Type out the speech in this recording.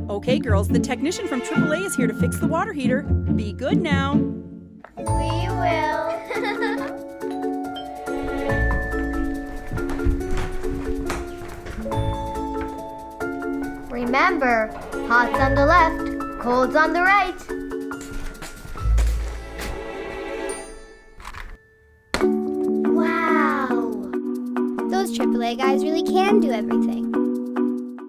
Okay, girls, the technician from AAA is here to fix the water heater. Be good now. We will. Remember, hot's on the left, cold's on the right. Wow! Those AAA guys really can do everything.